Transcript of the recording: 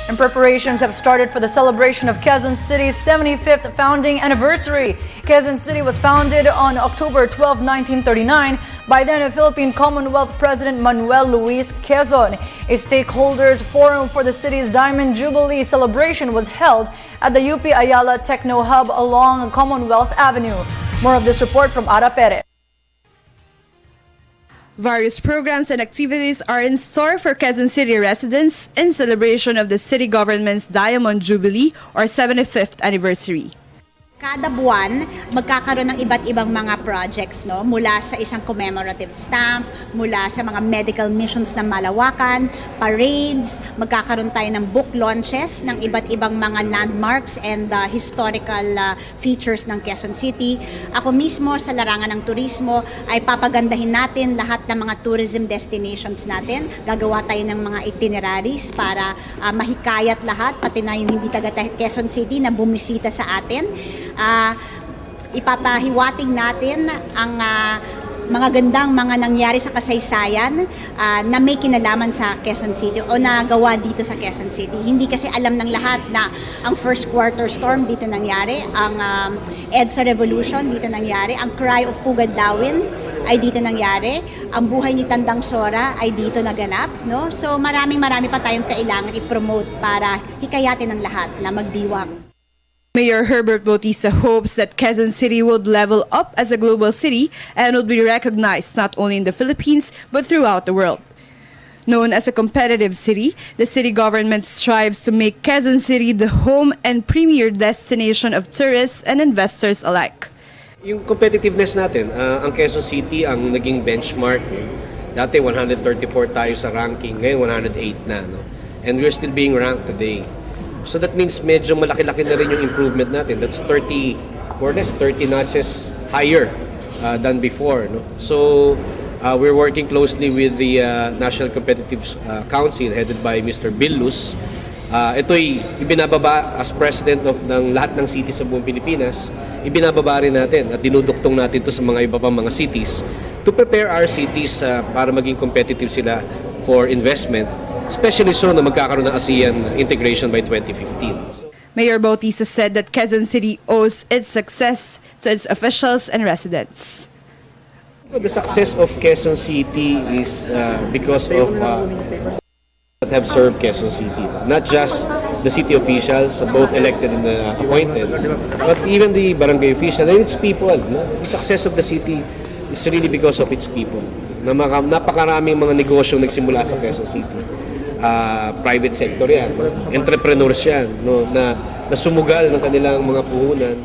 And preparations have started for the celebration of Quezon City's 75th founding anniversary. Quezon City was founded on October 12, 1939 by then Philippine Commonwealth President Manuel Luis Quezon. A stakeholders forum for the city's Diamond Jubilee celebration was held at the UP Ayala Techno Hub along Commonwealth Avenue. More of this report from Ara Perez. Various programs and activities are in store for Quezon City residents in celebration of the city government's Diamond Jubilee or 75th anniversary. Kada buwan, magkakaroon ng iba't ibang mga projects, no? Mula sa isang commemorative stamp, mula sa mga medical missions na malawakan, parades, magkakaroon tayo ng book launches ng iba't ibang mga landmarks and historical features ng Quezon City. Ako mismo sa larangan ng turismo ay papagandahin natin lahat ng mga tourism destinations natin. Gagawa tayo ng mga itineraries para mahikayat lahat, pati na yung hindi taga Quezon City na bumisita sa atin. Ipapahiwatig natin ang mga gandang mga nangyari sa kasaysayan na may kinalaman sa Quezon City o nagawa dito sa Quezon City. Hindi kasi alam ng lahat na ang first quarter storm dito nangyari, ang EDSA Revolution dito nangyari, ang Cry of Pugad Dawin ay dito nangyari, ang buhay ni Tandang Sora ay dito naganap, no? So marami pa tayong kailangan i-promote para hikayatin ng lahat na magdiwang. Mayor Herbert Bautista hopes that Quezon City would level up as a global city and would be recognized not only in the Philippines but throughout the world. Known as a competitive city, the city government strives to make Quezon City the home and premier destination of tourists and investors alike. Yung competitiveness natin, ang Quezon City ang naging benchmark. Dati 134 tayo sa ranking, ngayon 108 na. No? And we're still being ranked today. So that means medyo malaki-laki na rin yung improvement natin. That's 30 notches higher than before. No? So we're working closely with the National Competitive Council headed by Mr. Bill Luz. Ito'y ibinababa as president ng lahat ng cities sa buong Pilipinas. Ibinababa rin natin at dinuduktong natin ito sa mga iba pang mga cities to prepare our cities para maging competitive sila for investment. Especially so na magkakaroon ng ASEAN integration by 2015. Mayor Bautista said that Quezon City owes its success to its officials and residents. The success of Quezon City is because of that have served Quezon City. Not just the city officials, both elected and appointed, but even the barangay official and its people. No? The success of the city is really because of its people. Napakaraming mga negosyo nagsimula sa Quezon City. Private sector yan, entrepreneurs yan, no, na sumugal ng kanilang mga puhunan.